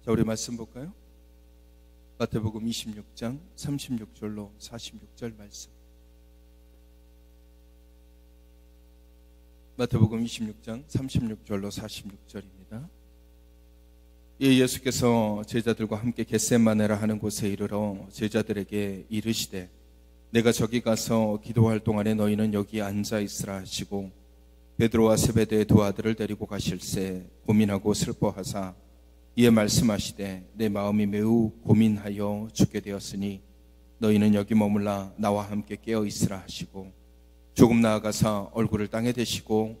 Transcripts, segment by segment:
자, 우리 말씀 볼까요? 마태복음 26장 36절로 46절 말씀. 마태복음 26장 36절로 46절입니다. 예수께서 제자들과 함께 겟세마네라 하는 곳에 이르러 제자들에게 이르시되 내가 저기 가서 기도할 동안에 너희는 여기 앉아 있으라 하시고 베드로와 세베대의 두 아들을 데리고 가실새 고민하고 슬퍼하사 이에 말씀하시되 내 마음이 매우 고민하여 죽게 되었으니 너희는 여기 머물라 나와 함께 깨어 있으라 하시고 조금 나아가서 얼굴을 땅에 대시고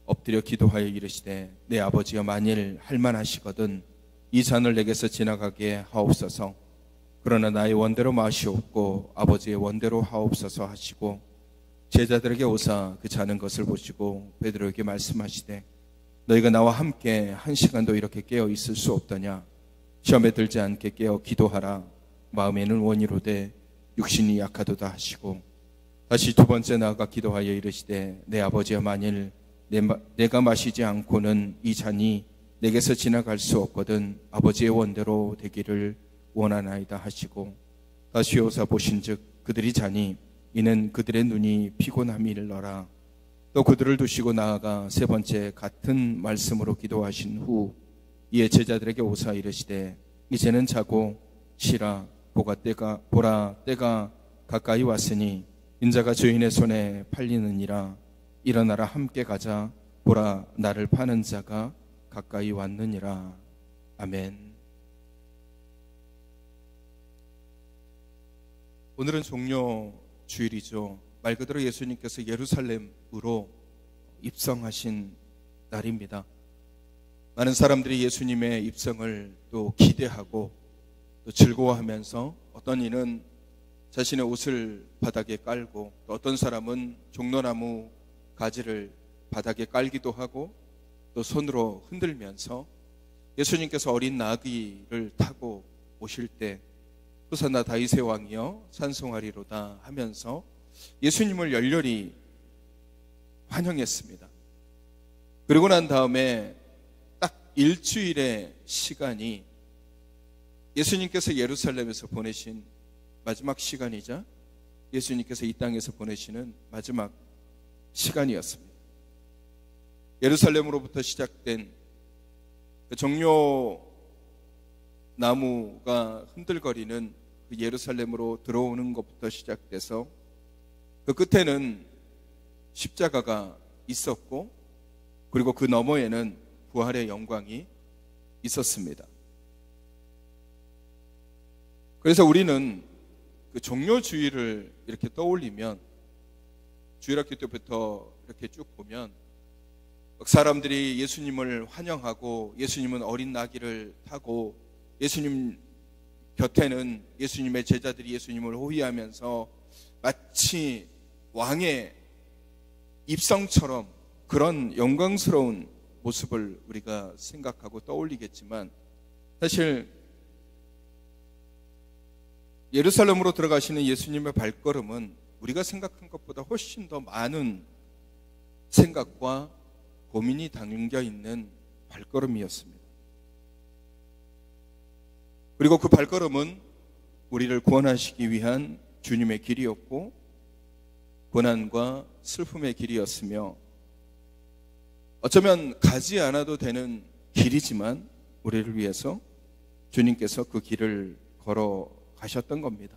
엎드려 기도하여 이르시되 내 아버지여 만일 할만하시거든 이 잔을 내게서 지나가게 하옵소서. 그러나 나의 원대로 마시옵고 아버지의 원대로 하옵소서 하시고 제자들에게 오사 그 자는 것을 보시고 베드로에게 말씀하시되 너희가 나와 함께 한 시간도 이렇게 깨어 있을 수 없더냐. 시험에 들지 않게 깨어 기도하라. 마음에는 원이로되 육신이 약하도다 하시고 다시 두 번째 나아가 기도하여 이르시되 내 아버지여 만일 내가 마시지 않고는 이 잔이 내게서 지나갈 수 없거든 아버지의 원대로 되기를 원하나이다 하시고 다시 오사 보신즉 그들이 자니 이는 그들의 눈이 피곤함이러라. 또 그들을 두시고 나아가 세 번째 같은 말씀으로 기도하신 후 이에 제자들에게 오사 이르시되 이제는 자고 쉬라. 보라 때가 가까이 왔으니 인자가 주인의 손에 팔리느니라. 일어나라 함께 가자. 보라 나를 파는 자가 가까이 왔느니라. 아멘. 오늘은 종려 주일이죠. 말 그대로 예수님께서 예루살렘으로 입성하신 날입니다. 많은 사람들이 예수님의 입성을 또 기대하고 또 즐거워하면서 어떤 이는 자신의 옷을 바닥에 깔고 또 어떤 사람은 종려나무 가지를 바닥에 깔기도 하고 또 손으로 흔들면서 예수님께서 어린 나귀를 타고 오실 때 호산나 다윗의 왕이여 찬송하리로다 하면서 예수님을 열렬히 환영했습니다. 그리고 난 다음에 딱 일주일의 시간이 예수님께서 예루살렘에서 보내신 마지막 시간이자 예수님께서 이 땅에서 보내시는 마지막 시간이었습니다. 예루살렘으로부터 시작된 그 종려 나무가 흔들거리는 그 예루살렘으로 들어오는 것부터 시작돼서 그 끝에는 십자가가 있었고 그리고 그 너머에는 부활의 영광이 있었습니다. 그래서 우리는 그 종려주일을 이렇게 떠올리면 주일학교 때부터 이렇게 쭉 보면 사람들이 예수님을 환영하고 예수님은 어린 나귀를 타고 예수님 곁에는 예수님의 제자들이 예수님을 호위하면서 마치 왕의 입성처럼 그런 영광스러운 모습을 우리가 생각하고 떠올리겠지만 사실 예루살렘으로 들어가시는 예수님의 발걸음은 우리가 생각한 것보다 훨씬 더 많은 생각과 고민이 담겨 있는 발걸음이었습니다. 그리고 그 발걸음은 우리를 구원하시기 위한 주님의 길이었고 고난과 슬픔의 길이었으며 어쩌면 가지 않아도 되는 길이지만 우리를 위해서 주님께서 그 길을 걸어가셨던 겁니다.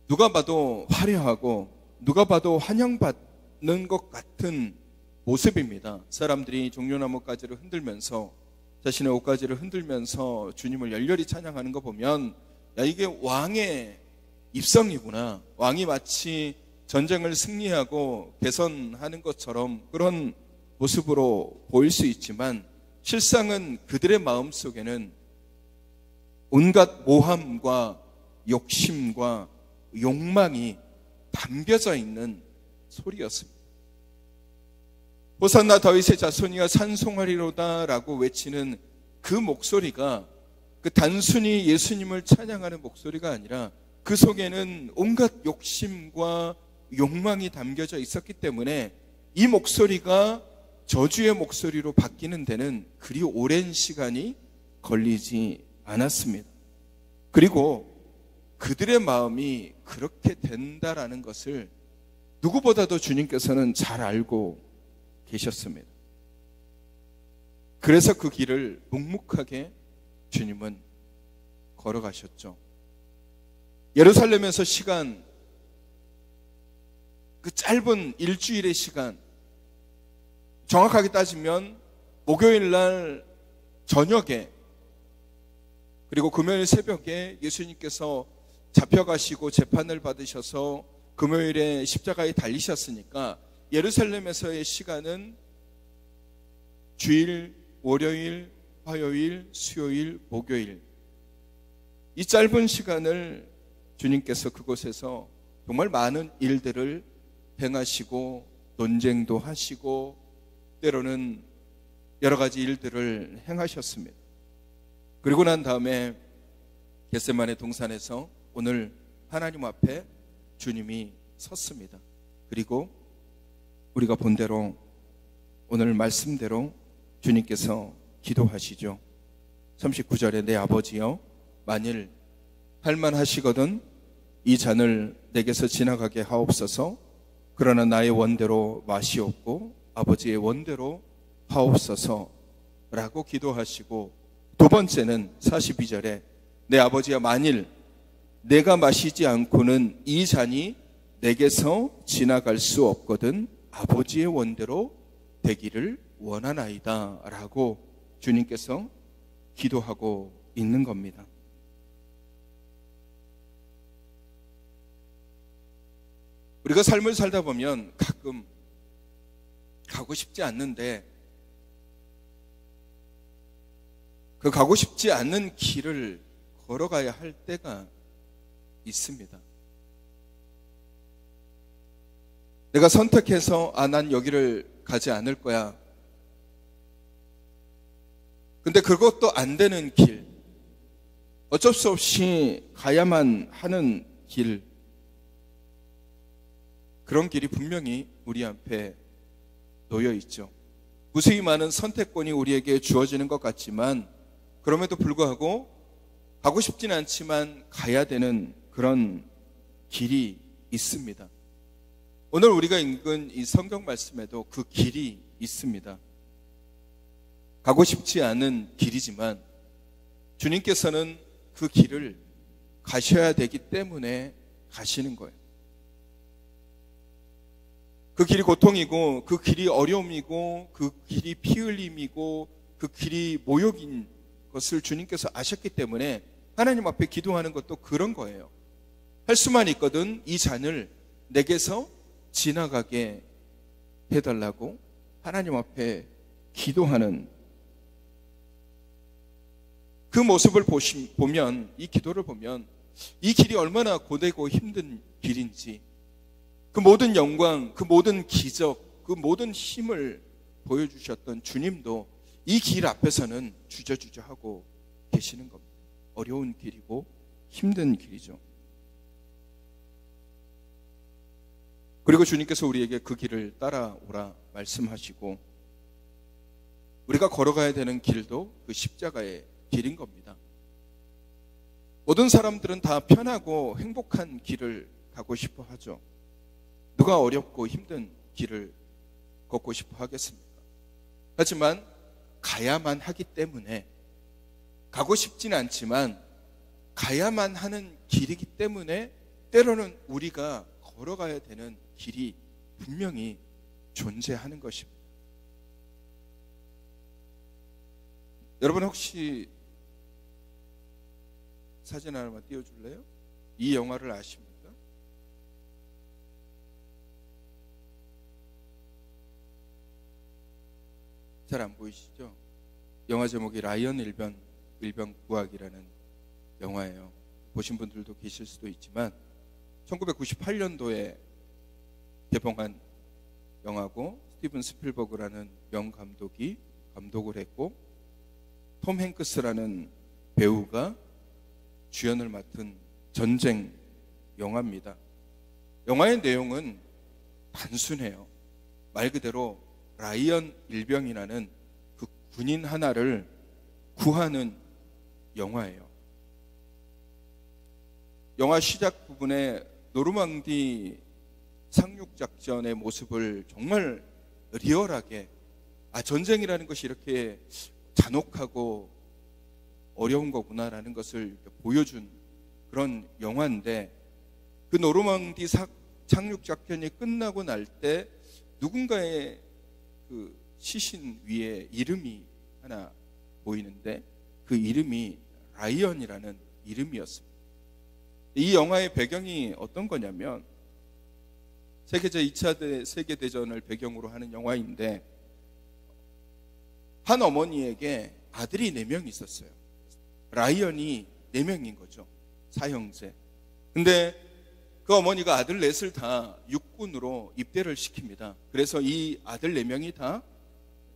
누가 봐도 화려하고 누가 봐도 환영받는 것 같은 모습입니다. 사람들이 종려나무가지를 흔들면서 자신의 옷가지를 흔들면서 주님을 열렬히 찬양하는 거 보면 야 이게 왕의 입성이구나. 왕이 마치 전쟁을 승리하고 개선하는 것처럼 그런 모습으로 보일 수 있지만 실상은 그들의 마음속에는 온갖 모함과 욕심과 욕망이 담겨져 있는 소리였습니다. 호산나 다윗의 자손이여 찬송하리로다 라고 외치는 그 목소리가 그 단순히 예수님을 찬양하는 목소리가 아니라 그 속에는 온갖 욕심과 욕망이 담겨져 있었기 때문에 이 목소리가 저주의 목소리로 바뀌는 데는 그리 오랜 시간이 걸리지 않았습니다. 그리고 그들의 마음이 그렇게 된다라는 것을 누구보다도 주님께서는 잘 알고 계셨습니다. 그래서 그 길을 묵묵하게 주님은 걸어가셨죠. 예루살렘에서 시간, 그 짧은 일주일의 시간, 정확하게 따지면 목요일 날 저녁에 그리고 금요일 새벽에 예수님께서 잡혀가시고 재판을 받으셔서 금요일에 십자가에 달리셨으니까 예루살렘에서의 시간은 주일, 월요일, 화요일, 수요일, 목요일, 이 짧은 시간을 주님께서 그곳에서 정말 많은 일들을 행하시고 논쟁도 하시고 때로는 여러 가지 일들을 행하셨습니다. 그리고 난 다음에 겟세마네 동산에서 오늘 하나님 앞에 주님이 섰습니다. 그리고 우리가 본 대로 오늘 말씀대로 주님께서 기도하시죠. 39절에 내 아버지여 만일 할만하시거든 이 잔을 내게서 지나가게 하옵소서. 그러나 나의 원대로 마시옵고 아버지의 원대로 하옵소서 라고 기도하시고, 두 번째는 42절에 내 아버지야 만일 내가 마시지 않고는 이 잔이 내게서 지나갈 수 없거든 아버지의 원대로 되기를 원하나이다 라고 주님께서 기도하고 있는 겁니다. 우리가 삶을 살다 보면 가끔 가고 싶지 않는데 그 가고 싶지 않는 길을 걸어가야 할 때가 있습니다. 내가 선택해서 난 여기를 가지 않을 거야. 근데 그것도 안 되는 길, 어쩔 수 없이 가야만 하는 길, 그런 길이 분명히 우리 앞에 놓여 있죠. 무수히 많은 선택권이 우리에게 주어지는 것 같지만 그럼에도 불구하고 가고 싶진 않지만 가야 되는 그런 길이 있습니다. 오늘 우리가 읽은 이 성경 말씀에도 그 길이 있습니다. 가고 싶지 않은 길이지만 주님께서는 그 길을 가셔야 되기 때문에 가시는 거예요. 그 길이 고통이고 그 길이 어려움이고 그 길이 피 흘림이고 그 길이 모욕인 것을 주님께서 아셨기 때문에 하나님 앞에 기도하는 것도 그런 거예요. 할 수만 있거든 이 잔을 내게서 지나가게 해달라고 하나님 앞에 기도하는 그 모습을 보면, 이 기도를 보면 이 길이 얼마나 고되고 힘든 길인지, 그 모든 영광, 그 모든 기적, 그 모든 힘을 보여주셨던 주님도 이 길 앞에서는 주저주저하고 계시는 겁니다. 어려운 길이고 힘든 길이죠. 그리고 주님께서 우리에게 그 길을 따라오라 말씀하시고 우리가 걸어가야 되는 길도 그 십자가의 길인 겁니다. 모든 사람들은 다 편하고 행복한 길을 가고 싶어 하죠. 누가 어렵고 힘든 길을 걷고 싶어 하겠습니까? 하지만 가야만 하기 때문에, 가고 싶지는 않지만 가야만 하는 길이기 때문에 때로는 우리가 걸어가야 되는 길이 분명히 존재하는 것입니다. 여러분 혹시 사진 하나만 띄워줄래요? 이 영화를 아십니까? 잘 안 보이시죠? 영화 제목이 라이언 일병구악이라는 영화예요. 보신 분들도 계실 수도 있지만 1998년도에 개봉한 영화고 스티븐 스필버그라는 명감독이 감독을 했고 톰 행크스라는 배우가 주연을 맡은 전쟁 영화입니다. 영화의 내용은 단순해요. 말 그대로 라이언 일병이라는 그 군인 하나를 구하는 영화예요. 영화 시작 부분에 노르망디 상륙작전의 모습을 정말 리얼하게, 전쟁이라는 것이 이렇게 잔혹하고 어려운 거구나라는 것을 보여준 그런 영화인데, 그 노르망디 상륙작전이 끝나고 날 때 누군가의 그 시신 위에 이름이 하나 보이는데, 그 이름이 라이언이라는 이름이었습니다. 이 영화의 배경이 어떤 거냐면, 세계제 2차 세계대전을 배경으로 하는 영화인데, 한 어머니에게 아들이 4명 있었어요. 라이언이 4명인 거죠. 사형제. 근데 그 어머니가 아들 넷을 다 육군으로 입대를 시킵니다. 그래서 이 아들 4명이 다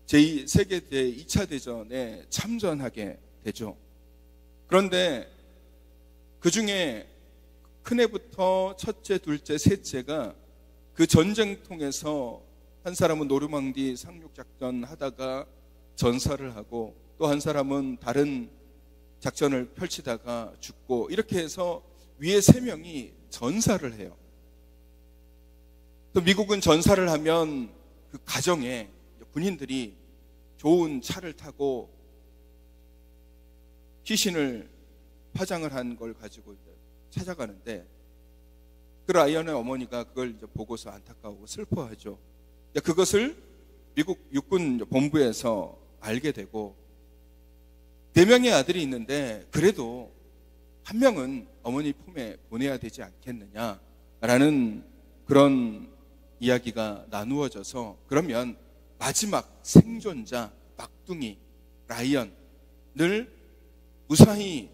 세계대 2차 대전에 참전하게 되죠. 그런데 그 중에 큰애부터 첫째, 둘째, 셋째가 그 전쟁통에서 한 사람은 노르망디 상륙작전 하다가 전사를 하고, 또 한 사람은 다른 작전을 펼치다가 죽고, 이렇게 해서 위에 3명이 전사를 해요. 또 미국은 전사를 하면 그 가정에 군인들이 좋은 차를 타고 시신을 화장을 한 걸 가지고 찾아가는데, 그 라이언의 어머니가 그걸 보고서 안타까워하고 슬퍼하죠. 그것을 미국 육군 본부에서 알게 되고, 4명의 아들이 있는데 그래도 한 명은 어머니 품에 보내야 되지 않겠느냐라는 그런 이야기가 나누어져서, 그러면 마지막 생존자 막둥이 라이언을 무사히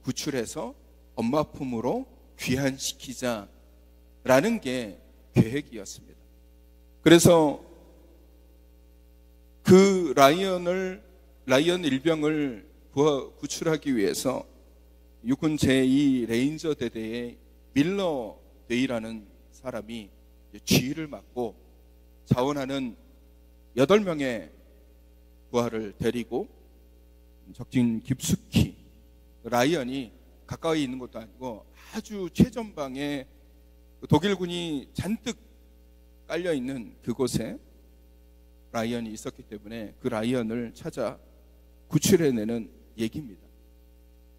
구출해서 엄마 품으로 귀환시키자라는 게 계획이었습니다. 그래서 그 라이언 일병을 구출하기 위해서 육군 제2 레인저 대대의 밀러 데이라는 사람이 지휘를 맡고 자원하는 8명의 부하를 데리고 적진 깊숙이, 라이언이 가까이 있는 것도 아니고 아주 최전방에 독일군이 잔뜩 깔려있는 그곳에 라이언이 있었기 때문에 그 라이언을 찾아 구출해내는 얘기입니다.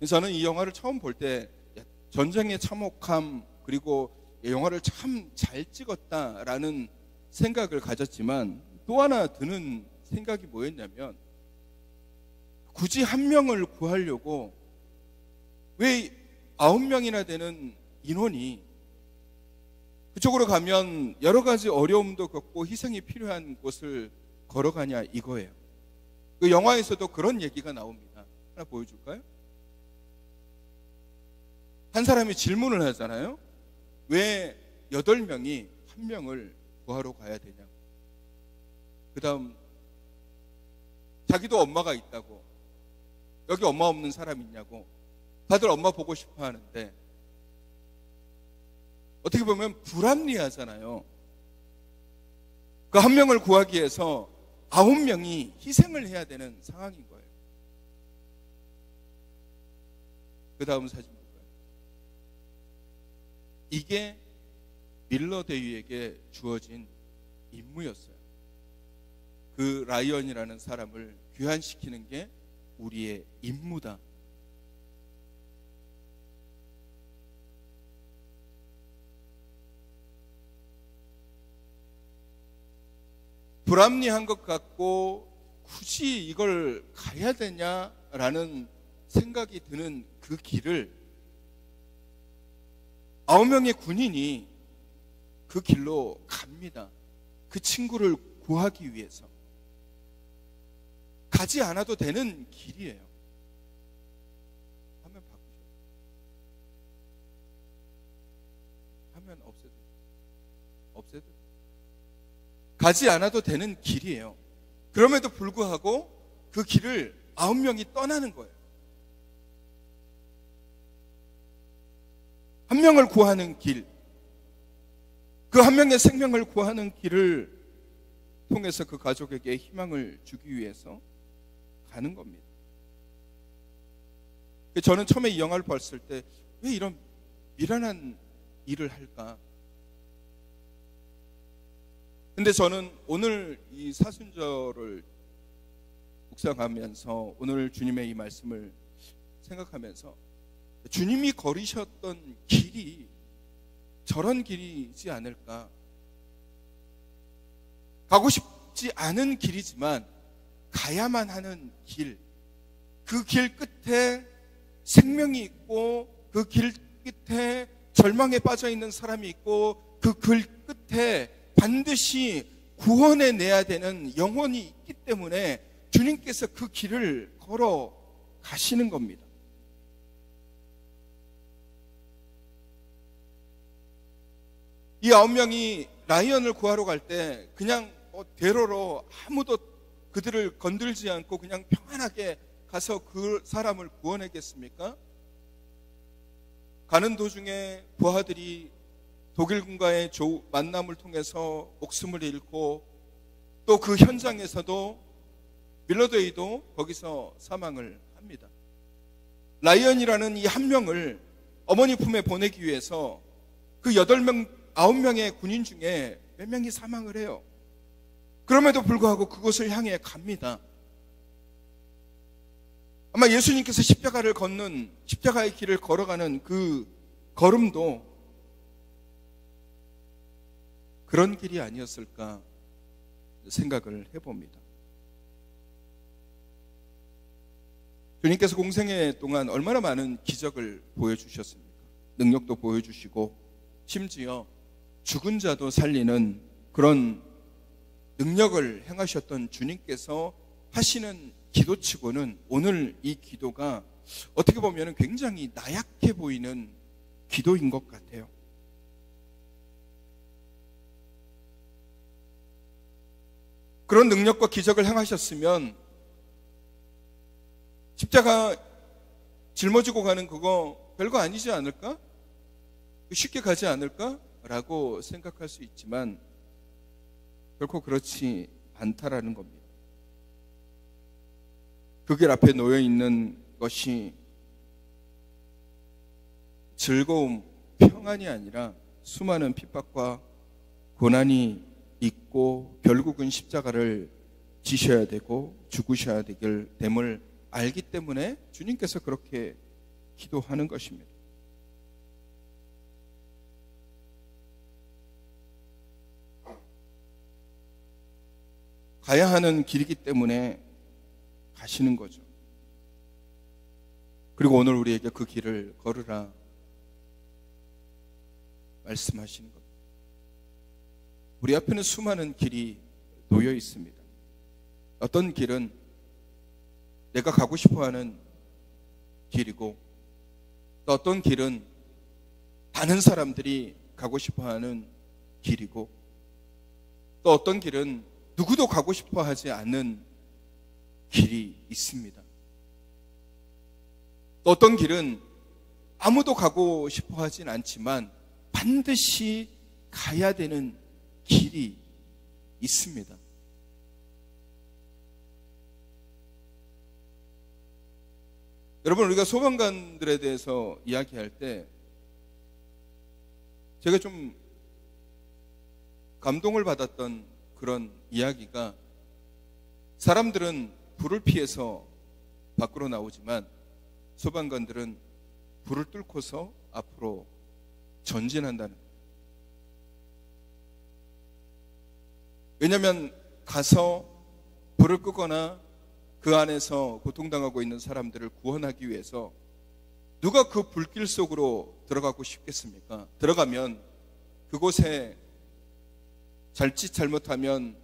저는 이 영화를 처음 볼 때 전쟁의 참혹함, 그리고 영화를 참 잘 찍었다라는 생각을 가졌지만, 또 하나 드는 생각이 뭐였냐면, 굳이 한 명을 구하려고 왜 9명이나 되는 인원이 그쪽으로 가면 여러 가지 어려움도 겪고 희생이 필요한 곳을 걸어가냐 이거예요. 그 영화에서도 그런 얘기가 나옵니다. 하나 보여줄까요? 한 사람이 질문을 하잖아요. 왜 8명이 한 명을 구하러 가야 되냐. 그 다음 자기도 엄마가 있다고, 여기 엄마 없는 사람 있냐고, 다들 엄마 보고 싶어 하는데 어떻게 보면 불합리하잖아요. 그 한 명을 구하기 위해서 9명이 희생을 해야 되는 상황인 거예요. 그 다음 사진 볼까요? 이게 밀러 대위에게 주어진 임무였어요. 그 라이언이라는 사람을 귀환시키는 게 우리의 임무다. 불합리한 것 같고 굳이 이걸 가야 되냐라는 생각이 드는 그 길을 9명의 군인이 그 길로 갑니다. 그 친구를 구하기 위해서. 가지 않아도 되는 길이에요. 화면 바꾸죠. 화면 없애도 가지 않아도 되는 길이에요. 그럼에도 불구하고 그 길을 9명이 떠나는 거예요. 한 명을 구하는 길, 그 한 명의 생명을 구하는 길을 통해서 그 가족에게 희망을 주기 위해서 가는 겁니다. 저는 처음에 이 영화를 봤을 때 왜 이런 미련한 일을 할까? 근데 저는 오늘 이 사순절을 묵상하면서 오늘 주님의 이 말씀을 생각하면서 주님이 걸으셨던 길이 저런 길이지 않을까? 가고 싶지 않은 길이지만 가야만 하는 길, 그 길 끝에 생명이 있고 그 길 끝에 절망에 빠져 있는 사람이 있고 그 길 끝에 반드시 구원해 내야 되는 영혼이 있기 때문에 주님께서 그 길을 걸어 가시는 겁니다. 이 9명이 라이언을 구하러 갈 때 그냥 대로로 아무도 그들을 건들지 않고 그냥 평안하게 가서 그 사람을 구원하겠습니까? 가는 도중에 부하들이 독일군과의 만남을 통해서 목숨을 잃고 또 그 현장에서도 밀러데이도 거기서 사망을 합니다. 라이언이라는 이 한 명을 어머니 품에 보내기 위해서 그 8명, 9명의 군인 중에 몇 명이 사망을 해요. 그럼에도 불구하고 그곳을 향해 갑니다. 아마 예수님께서 십자가를 걷는, 십자가의 길을 걸어가는 그 걸음도 그런 길이 아니었을까 생각을 해봅니다. 주님께서 공생애 동안 얼마나 많은 기적을 보여주셨습니까? 능력도 보여주시고 심지어 죽은 자도 살리는 그런 능력을 행하셨던 주님께서 하시는 기도치고는 오늘 이 기도가 어떻게 보면 굉장히 나약해 보이는 기도인 것 같아요. 그런 능력과 기적을 행하셨으면 십자가 짊어지고 가는 그거 별거 아니지 않을까? 쉽게 가지 않을까? 라고 생각할 수 있지만 결코 그렇지 않다라는 겁니다. 그 길 앞에 놓여 있는 것이 즐거움, 평안이 아니라 수많은 핍박과 고난이 있고 결국은 십자가를 지셔야 되고 죽으셔야 됨을 알기 때문에 주님께서 그렇게 기도하는 것입니다. 가야 하는 길이기 때문에 가시는 거죠. 그리고 오늘 우리에게 그 길을 걸으라 말씀하시는 겁니다. 우리 앞에는 수많은 길이 놓여 있습니다. 어떤 길은 내가 가고 싶어하는 길이고 또 어떤 길은 다른 사람들이 가고 싶어하는 길이고 또 어떤 길은 누구도 가고 싶어하지 않는 길이 있습니다. 또 어떤 길은 아무도 가고 싶어하진 않지만 반드시 가야 되는 길이 있습니다. 여러분, 우리가 소방관들에 대해서 이야기할 때 제가 좀 감동을 받았던 그런 이야기가, 사람들은 불을 피해서 밖으로 나오지만 소방관들은 불을 뚫고서 앞으로 전진한다는 거예요. 왜냐하면 가서 불을 끄거나 그 안에서 고통당하고 있는 사람들을 구원하기 위해서 누가 그 불길 속으로 들어가고 싶겠습니까? 들어가면 그곳에 잘짓 잘못하면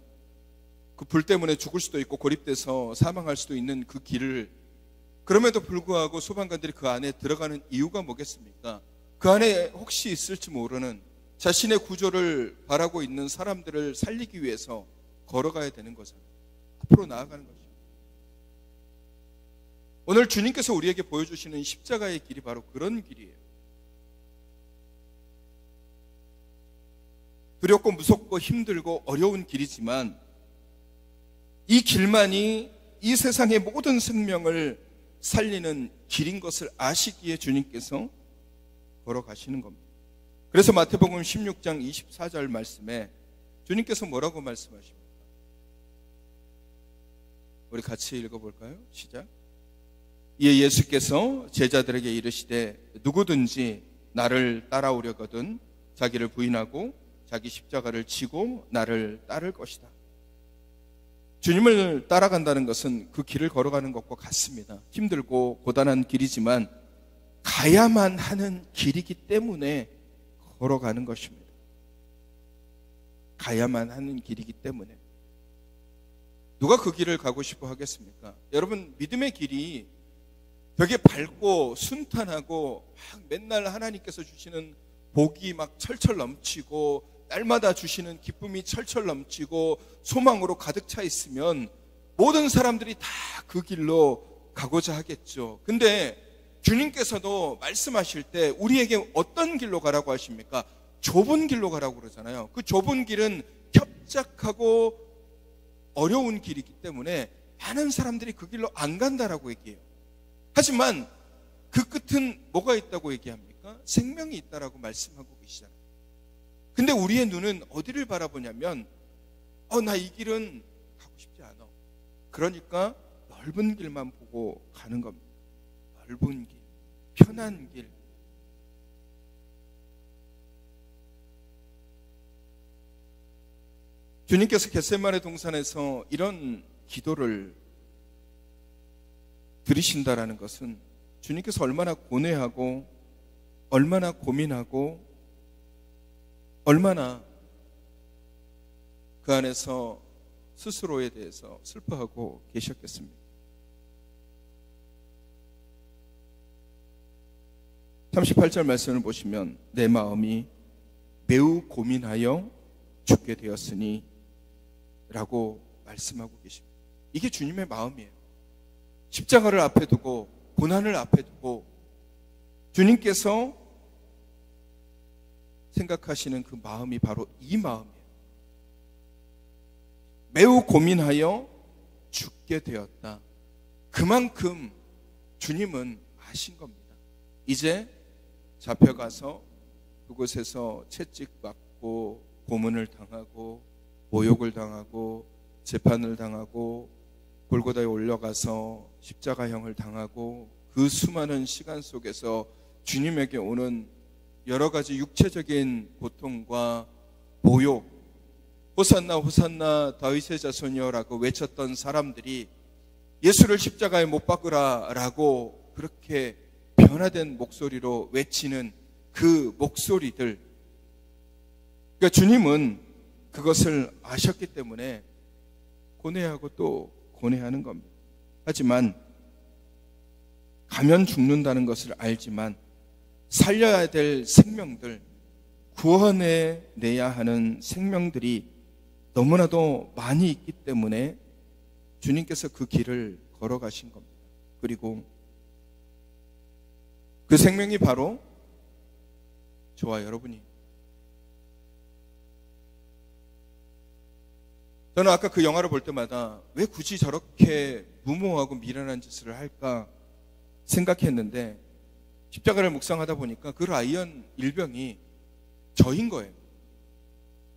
그 불 때문에 죽을 수도 있고 고립돼서 사망할 수도 있는 그 길을, 그럼에도 불구하고 소방관들이 그 안에 들어가는 이유가 뭐겠습니까? 그 안에 혹시 있을지 모르는 자신의 구조를 바라고 있는 사람들을 살리기 위해서 걸어가야 되는 거잖아요. 앞으로 나아가는 거죠. 오늘 주님께서 우리에게 보여주시는 십자가의 길이 바로 그런 길이에요. 두렵고 무섭고 힘들고 어려운 길이지만 이 길만이 이 세상의 모든 생명을 살리는 길인 것을 아시기에 주님께서 걸어가시는 겁니다. 그래서 마태복음 16장 24절 말씀에 주님께서 뭐라고 말씀하십니까? 우리 같이 읽어볼까요? 시작. 이에 예수께서 제자들에게 이르시되 누구든지 나를 따라오려거든 자기를 부인하고 자기 십자가를 지고 나를 따를 것이다. 주님을 따라간다는 것은 그 길을 걸어가는 것과 같습니다. 힘들고 고단한 길이지만 가야만 하는 길이기 때문에 걸어가는 것입니다. 가야만 하는 길이기 때문에. 누가 그 길을 가고 싶어 하겠습니까? 여러분, 믿음의 길이 되게 밝고 순탄하고 막 맨날 하나님께서 주시는 복이 막 철철 넘치고 날마다 주시는 기쁨이 철철 넘치고 소망으로 가득 차 있으면 모든 사람들이 다 그 길로 가고자 하겠죠. 근데 주님께서도 말씀하실 때 우리에게 어떤 길로 가라고 하십니까? 좁은 길로 가라고 그러잖아요. 그 좁은 길은 협착하고 어려운 길이기 때문에 많은 사람들이 그 길로 안 간다라고 얘기해요. 하지만 그 끝은 뭐가 있다고 얘기합니까? 생명이 있다라고 말씀하고 계시잖아요. 근데 우리의 눈은 어디를 바라보냐면 나 이 길은 가고 싶지 않아. 그러니까 넓은 길만 보고 가는 겁니다. 넓은 길, 편한 길. 주님께서 겟세마네 동산에서 이런 기도를 들으신다라는 것은 주님께서 얼마나 고뇌하고 얼마나 고민하고 얼마나 그 안에서 스스로에 대해서 슬퍼하고 계셨겠습니다. 38절 말씀을 보시면 내 마음이 매우 고민하여 죽게 되었으니 라고 말씀하고 계십니다. 이게 주님의 마음이에요. 십자가를 앞에 두고 고난을 앞에 두고 주님께서 생각하시는 그 마음이 바로 이 마음이에요. 매우 고민하여 죽게 되었다. 그만큼 주님은 아신 겁니다. 이제 잡혀가서 그곳에서 채찍받고 고문을 당하고 모욕을 당하고 재판을 당하고 골고다에 올려가서 십자가형을 당하고 그 수많은 시간 속에서 주님에게 오는 여러 가지 육체적인 고통과 모욕, 호산나 호산나 다윗의 자손이여라고 외쳤던 사람들이 예수를 십자가에 못 박으라라고 그렇게 변화된 목소리로 외치는 그 목소리들, 그러니까 주님은 그것을 아셨기 때문에 고뇌하고 또 고뇌하는 겁니다. 하지만 가면 죽는다는 것을 알지만 살려야 될 생명들, 구원해내야 하는 생명들이 너무나도 많이 있기 때문에 주님께서 그 길을 걸어가신 겁니다. 그리고 그 생명이 바로 저와 여러분이. 저는 아까 그 영화를 볼 때마다 왜 굳이 저렇게 무모하고 미련한 짓을 할까 생각했는데 십자가를 묵상하다 보니까 그 라이언 일병이 저인 거예요.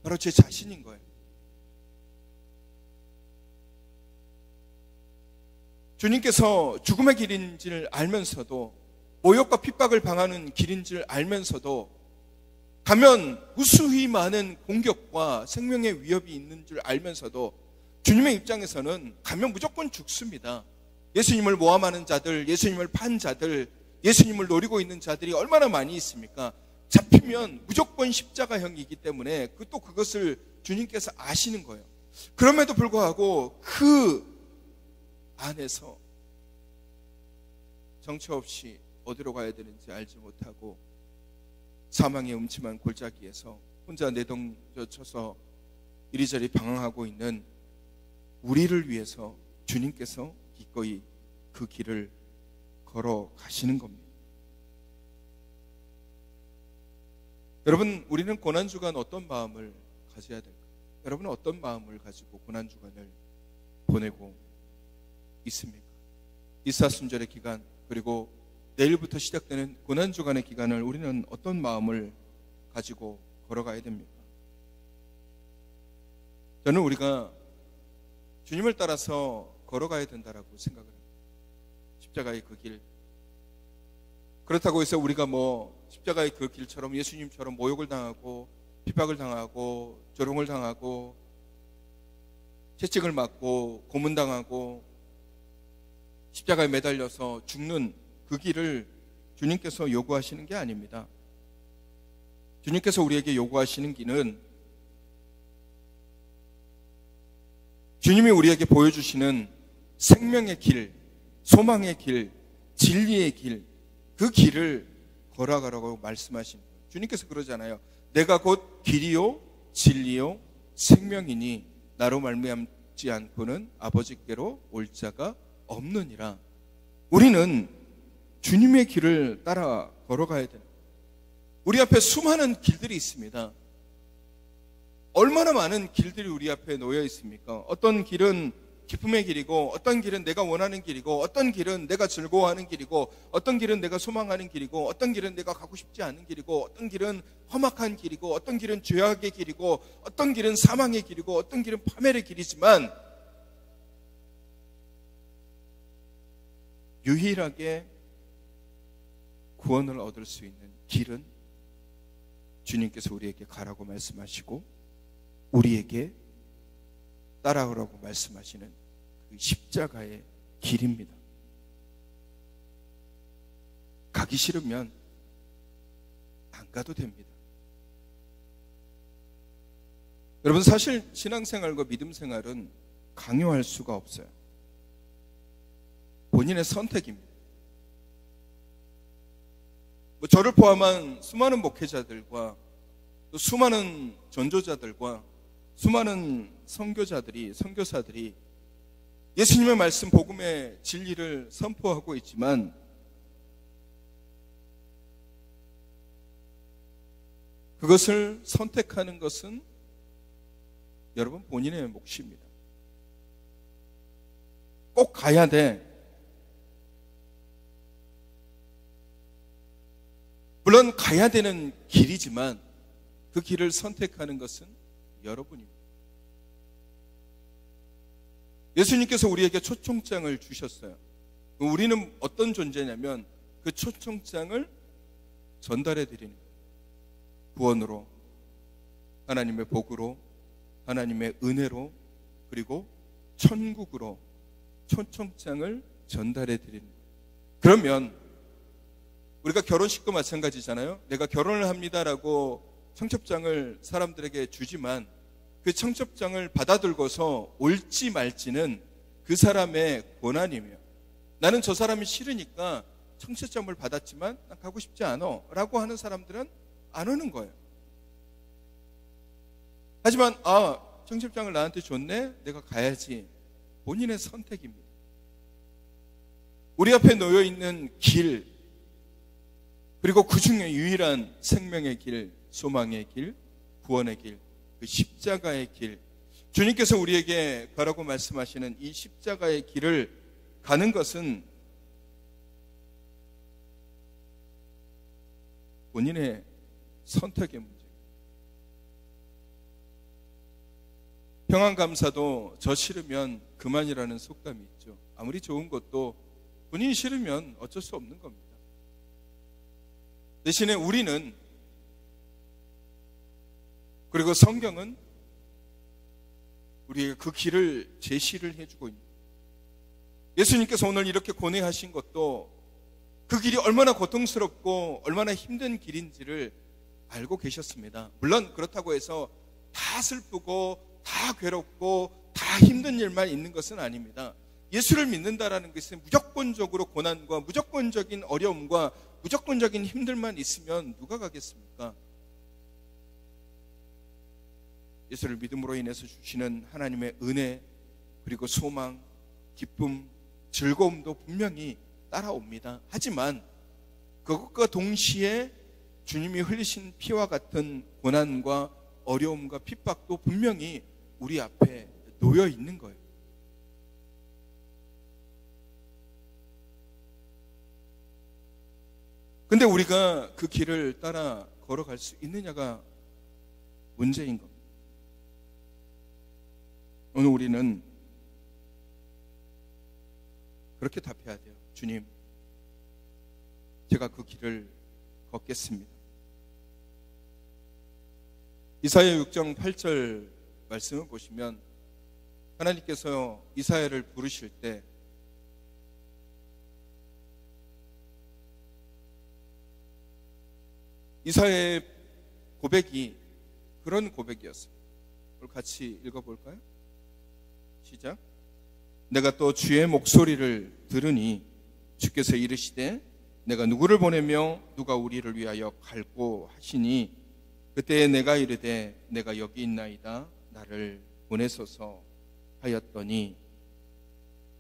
바로 제 자신인 거예요. 주님께서 죽음의 길인 줄 알면서도 모욕과 핍박을 당하는 길인 줄 알면서도 가면 무수히 많은 공격과 생명의 위협이 있는 줄 알면서도 주님의 입장에서는 가면 무조건 죽습니다. 예수님을 모함하는 자들, 예수님을 판 자들, 예수님을 노리고 있는 자들이 얼마나 많이 있습니까? 잡히면 무조건 십자가형이기 때문에 또 그것을 주님께서 아시는 거예요. 그럼에도 불구하고 그 안에서 정처 없이 어디로 가야 되는지 알지 못하고 사망의 음침한 골짜기에서 혼자 내동쳐서 이리저리 방황하고 있는 우리를 위해서 주님께서 기꺼이 그 길을 걸어가시는 겁니다. 여러분, 우리는 고난주간 어떤 마음을 가져야 될까요? 여러분은 어떤 마음을 가지고 고난주간을 보내고 있습니까? 이사순절의 기간, 그리고 내일부터 시작되는 고난주간의 기간을 우리는 어떤 마음을 가지고 걸어가야 됩니까? 저는 우리가 주님을 따라서 걸어가야 된다라고 생각을 합니다. 십자가의 그 길. 그렇다고 해서 우리가 십자가의 그 길처럼 예수님처럼 모욕을 당하고 핍박을 당하고 조롱을 당하고 채찍을 맞고 고문당하고 십자가에 매달려서 죽는 그 길을 주님께서 요구하시는 게 아닙니다. 주님께서 우리에게 요구하시는 길은 주님이 우리에게 보여주시는 생명의 길, 소망의 길, 진리의 길, 그 길을 걸어가라고 말씀하신 거예요. 주님께서 그러잖아요. 내가 곧 길이요 진리요 생명이니 나로 말미암지 않고는 아버지께로 올 자가 없느니라. 우리는 주님의 길을 따라 걸어가야 되는 거예요. 우리 앞에 수많은 길들이 있습니다. 얼마나 많은 길들이 우리 앞에 놓여 있습니까? 어떤 길은 기쁨의 길이고, 어떤 길은 내가 원하는 길이고, 어떤 길은 내가 즐거워하는 길이고, 어떤 길은 내가 소망하는 길이고, 어떤 길은 내가 가고 싶지 않은 길이고, 어떤 길은 험악한 길이고, 어떤 길은 죄악의 길이고, 어떤 길은 사망의 길이고, 어떤 길은 파멸의 길이지만 유일하게 구원을 얻을 수 있는 길은 주님께서 우리에게 가라고 말씀하시고 우리에게 따라오라고 말씀하시는 그 십자가의 길입니다. 가기 싫으면 안 가도 됩니다. 여러분, 사실 신앙생활과 믿음생활은 강요할 수가 없어요. 본인의 선택입니다. 저를 포함한 수많은 목회자들과 또 수많은 전도자들과 수많은 선교사들이 예수님의 말씀 복음의 진리를 선포하고 있지만 그것을 선택하는 것은 여러분 본인의 몫입니다. 꼭 가야 돼. 물론 가야 되는 길이지만 그 길을 선택하는 것은 여러분입니다. 예수님께서 우리에게 초청장을 주셨어요. 우리는 어떤 존재냐면 그 초청장을 전달해 드리는 거예요. 구원으로, 하나님의 복으로, 하나님의 은혜로, 그리고 천국으로 초청장을 전달해 드리는 거예요. 그러면 우리가 결혼식도 마찬가지잖아요. 내가 결혼을 합니다라고 청첩장을 사람들에게 주지만 그 청첩장을 받아들고서 올지 말지는 그 사람의 권한이며, 나는 저 사람이 싫으니까 청첩장을 받았지만 난 가고 싶지 않아 라고 하는 사람들은 안 오는 거예요. 하지만 청첩장을 나한테 줬네, 내가 가야지. 본인의 선택입니다. 우리 앞에 놓여 있는 길, 그리고 그 중에 유일한 생명의 길, 소망의 길, 구원의 길, 그 십자가의 길, 주님께서 우리에게 가라고 말씀하시는 이 십자가의 길을 가는 것은 본인의 선택의 문제입니다. 평안감사도 저 싫으면 그만이라는 속담이 있죠. 아무리 좋은 것도 본인이 싫으면 어쩔 수 없는 겁니다. 대신에 우리는, 그리고 성경은 우리에게 그 길을 제시를 해주고 있습니다. 예수님께서 오늘 이렇게 고뇌하신 것도 그 길이 얼마나 고통스럽고 얼마나 힘든 길인지를 알고 계셨습니다. 물론 그렇다고 해서 다 슬프고 다 괴롭고 다 힘든 일만 있는 것은 아닙니다. 예수를 믿는다라는 것은 무조건적으로 고난과 무조건적인 어려움과 무조건적인 힘들만 있으면 누가 가겠습니까? 예수를 믿음으로 인해서 주시는 하나님의 은혜, 그리고 소망, 기쁨, 즐거움도 분명히 따라옵니다. 하지만 그것과 동시에 주님이 흘리신 피와 같은 고난과 어려움과 핍박도 분명히 우리 앞에 놓여 있는 거예요. 근데 우리가 그 길을 따라 걸어갈 수 있느냐가 문제인 겁니다. 오늘 우리는 그렇게 답해야 돼요. 주님, 제가 그 길을 걷겠습니다. 이사야 6장 8절 말씀을 보시면 하나님께서 이사야를 부르실 때 이사야의 고백이 그런 고백이었어요. 그걸 같이 읽어볼까요? 시작. 내가 또 주의 목소리를 들으니 주께서 이르시되 내가 누구를 보내며 누가 우리를 위하여 갈고 하시니 그때 내가 이르되 내가 여기 있나이다 나를 보내소서 하였더니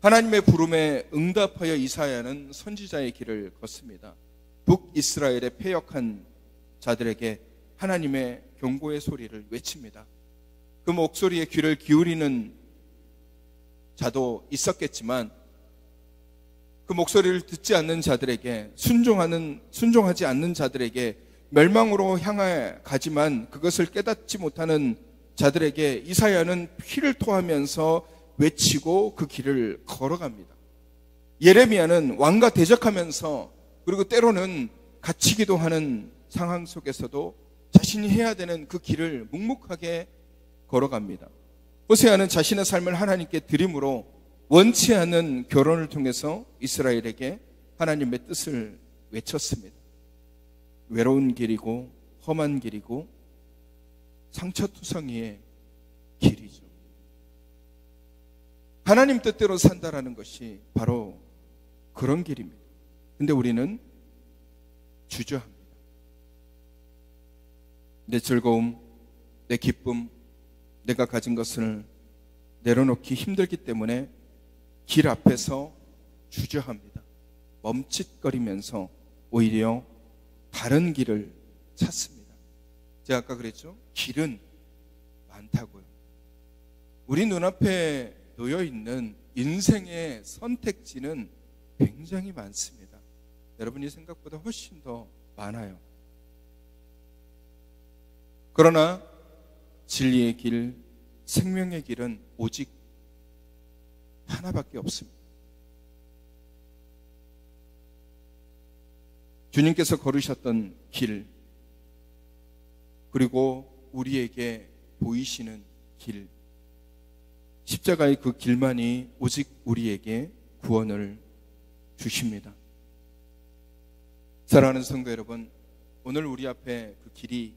하나님의 부름에 응답하여 이사야는 선지자의 길을 걷습니다. 북이스라엘의 패역한 자들에게 하나님의 경고의 소리를 외칩니다. 그 목소리에 귀를 기울이는 자도 있었겠지만 그 목소리를 듣지 않는 자들에게 순종하지 않는 자들에게 멸망으로 향해 가지만 그것을 깨닫지 못하는 자들에게 이사야는 피를 토하면서 외치고 그 길을 걸어갑니다. 예레미야는 왕과 대적하면서 그리고 때로는 갇히기도 하는 상황 속에서도 자신이 해야 되는 그 길을 묵묵하게 걸어갑니다. 호세아는 자신의 삶을 하나님께 드림으로 원치 않는 결혼을 통해서 이스라엘에게 하나님의 뜻을 외쳤습니다. 외로운 길이고 험한 길이고 상처투성이의 길이죠. 하나님 뜻대로 산다라는 것이 바로 그런 길입니다. 근데 우리는 주저합니다. 내 즐거움, 내 기쁨, 내가 가진 것을 내려놓기 힘들기 때문에 길 앞에서 주저합니다. 멈칫거리면서 오히려 다른 길을 찾습니다. 제가 아까 그랬죠? 길은 많다고요. 우리 눈앞에 놓여있는 인생의 선택지는 굉장히 많습니다. 여러분이 생각보다 훨씬 더 많아요. 그러나 진리의 길, 생명의 길은 오직 하나밖에 없습니다. 주님께서 걸으셨던 길, 그리고 우리에게 보이시는 길, 십자가의 그 길만이 오직 우리에게 구원을 주십니다. 사랑하는 성도 여러분, 오늘 우리 앞에 그 길이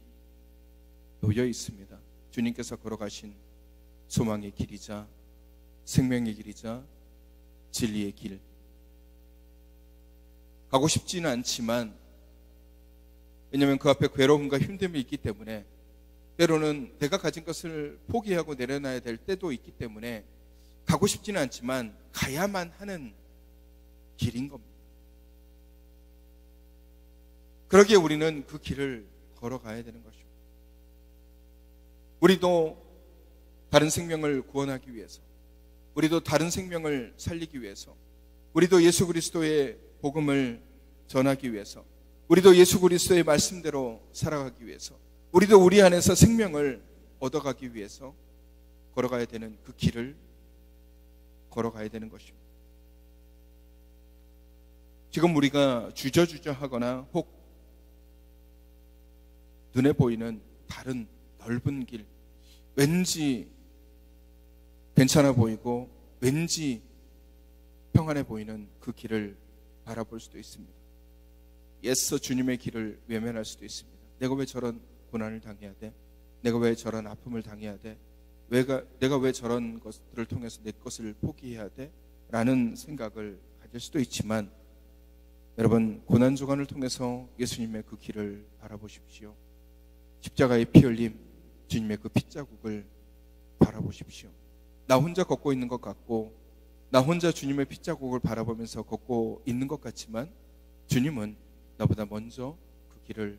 놓여 있습니다. 주님께서 걸어가신 소망의 길이자 생명의 길이자 진리의 길. 가고 싶지는 않지만, 왜냐하면 그 앞에 괴로움과 힘듦이 있기 때문에, 때로는 내가 가진 것을 포기하고 내려놔야 될 때도 있기 때문에 가고 싶지는 않지만 가야만 하는 길인 겁니다. 그러기에 우리는 그 길을 걸어가야 되는 것입니다. 우리도 다른 생명을 구원하기 위해서, 우리도 다른 생명을 살리기 위해서, 우리도 예수 그리스도의 복음을 전하기 위해서, 우리도 예수 그리스도의 말씀대로 살아가기 위해서, 우리도 우리 안에서 생명을 얻어가기 위해서 걸어가야 되는 그 길을 걸어가야 되는 것입니다. 지금 우리가 주저주저하거나 혹 눈에 보이는 다른 넓은 길, 왠지 괜찮아 보이고 왠지 평안해 보이는 그 길을 바라볼 수도 있습니다. 애써 주님의 길을 외면할 수도 있습니다. 내가 왜 저런 고난을 당해야 돼? 내가 왜 저런 아픔을 당해야 돼? 내가 왜 저런 것들을 통해서 내 것을 포기해야 돼? 라는 생각을 가질 수도 있지만, 여러분, 고난주간을 통해서 예수님의 그 길을 바라보십시오. 십자가의 피 흘림, 주님의 그 핏자국을 바라보십시오. 나 혼자 걷고 있는 것 같고, 나 혼자 주님의 핏자국을 바라보면서 걷고 있는 것 같지만, 주님은 나보다 먼저 그 길을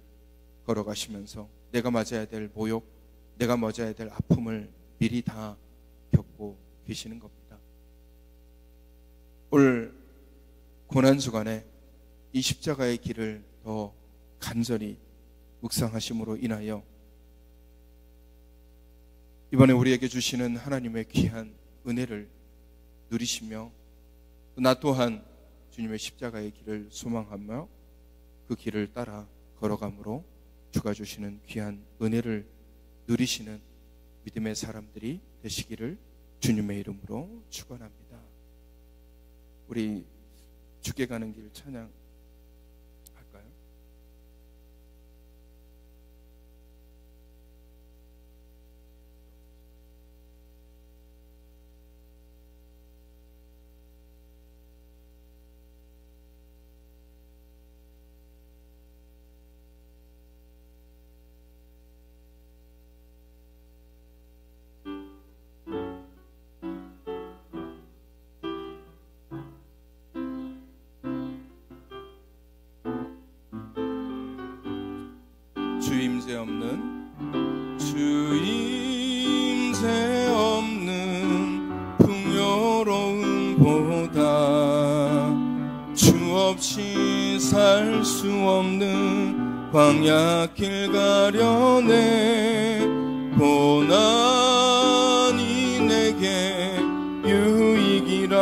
걸어가시면서 내가 맞아야 될 모욕, 내가 맞아야 될 아픔을 미리 다 겪고 계시는 겁니다. 올 고난주간에 이 십자가의 길을 더 간절히 묵상하심으로 인하여 이번에 우리에게 주시는 하나님의 귀한 은혜를 누리시며 나 또한 주님의 십자가의 길을 소망하며 그 길을 따라 걸어감으로 주가 주시는 귀한 은혜를 누리시는 믿음의 사람들이 되시기를 주님의 이름으로 축원합니다. 우리 주께 가는 길 찬양 할까요? 주임새 없는 풍요로움보다 주 없이 살 수 없는 광야길 가려네. 고난이 내게 유익이라.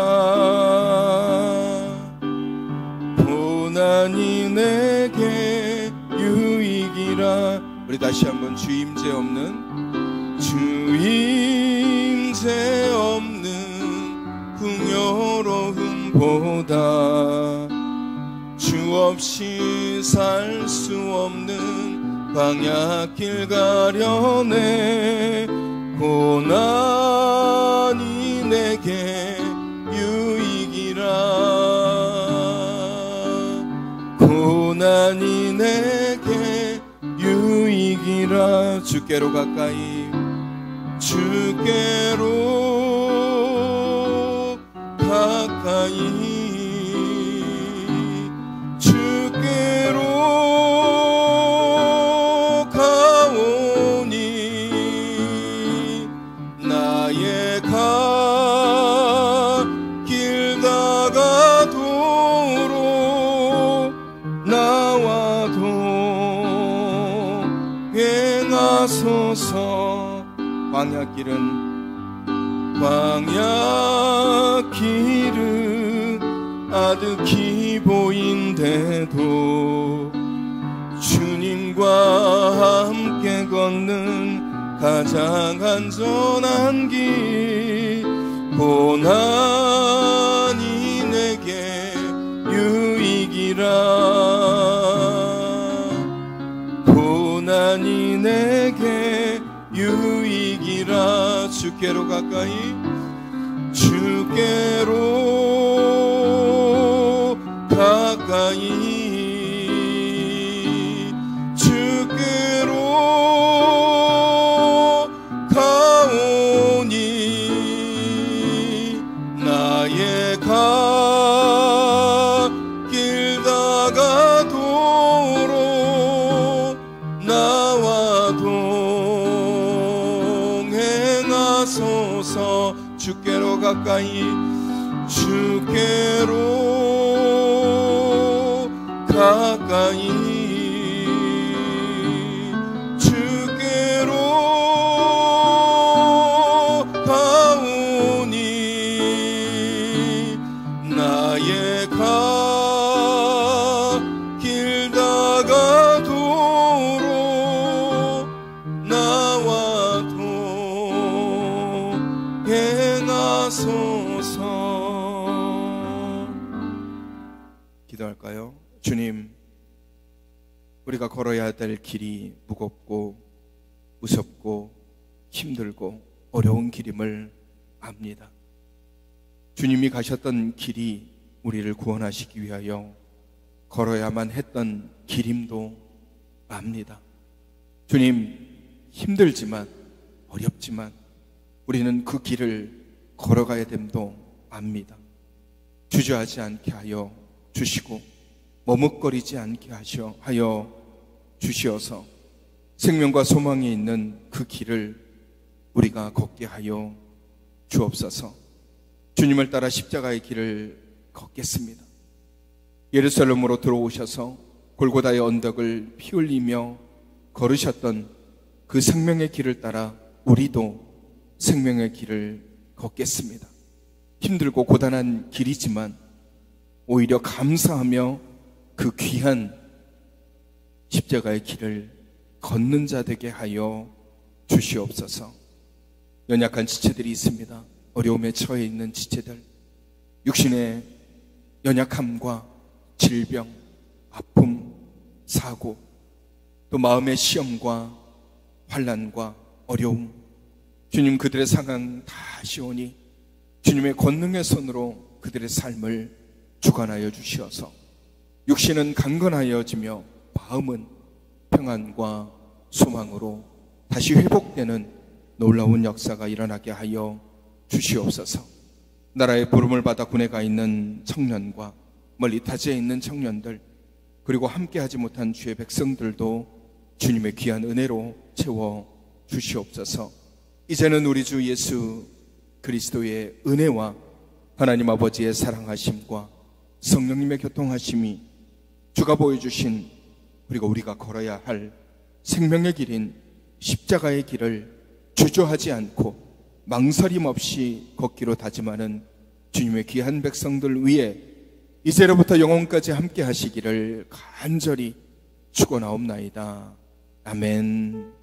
고난이 내게 유익이라. 우리 다시 한번 주임새 없는 풍요로움보다 주 없이 살 수 없는 광야길 가려네. 고난이 내게 유익이라. 고난이 내게 유익이라. 주께로 가까이 주께로 가오니 나의 길 다가도록 나와 동행하소서. 광야길은 아득히 보인대도 주님과 함께 걷는 가장 안전한 길. 고난이 내게 유익이라. 고난이 내게 유익이라. 주께로 가까이 주께로 가오니 나의 길 다가도록 나와 동행하소서. 주께로 가까이 주께로 가오니 나의 길 다가도록 나와 동행하소서. 기도할까요? 주님, 우리가 걸어야 될 길이 무겁고 무섭고 힘들고 어려운 길임을 압니다. 주님이 가셨던 길이 우리를 구원하시기 위하여 걸어야만 했던 길임도 압니다. 주님, 힘들지만 어렵지만 우리는 그 길을 걸어가야 됨도 압니다. 주저하지 않게 하여 주시고 머뭇거리지 않게 하여 주시어서 생명과 소망이 있는 그 길을 우리가 걷게 하여 주옵소서. 주님을 따라 십자가의 길을 걷겠습니다. 예루살렘으로 들어오셔서 골고다의 언덕을 피 흘리며 걸으셨던 그 생명의 길을 따라 우리도 생명의 길을 걷겠습니다. 힘들고 고단한 길이지만 오히려 감사하며 그 귀한 십자가의 길을 걷는 자 되게 하여 주시옵소서. 연약한 지체들이 있습니다. 어려움에 처해 있는 지체들, 육신의 연약함과 질병, 아픔, 사고, 또 마음의 시험과 환난과 어려움, 주님 그들의 상황 다 아시오니 주님의 권능의 손으로 그들의 삶을 주관하여 주시어서 육신은 강건하여지며 마음은 평안과 소망으로 다시 회복되는 놀라운 역사가 일어나게 하여 주시옵소서. 나라의 부름을 받아 군에 가 있는 청년과 멀리 타지에 있는 청년들, 그리고 함께하지 못한 주의 백성들도 주님의 귀한 은혜로 채워 주시옵소서. 이제는 우리 주 예수 그리스도의 은혜와 하나님 아버지의 사랑하심과 성령님의 교통하심이 주가 보여주신, 그리고 우리가 걸어야 할 생명의 길인 십자가의 길을 주저하지 않고 망설임 없이 걷기로 다짐하는 주님의 귀한 백성들 위에 이제로부터 영원까지 함께 하시기를 간절히 축원하옵나이다. 아멘.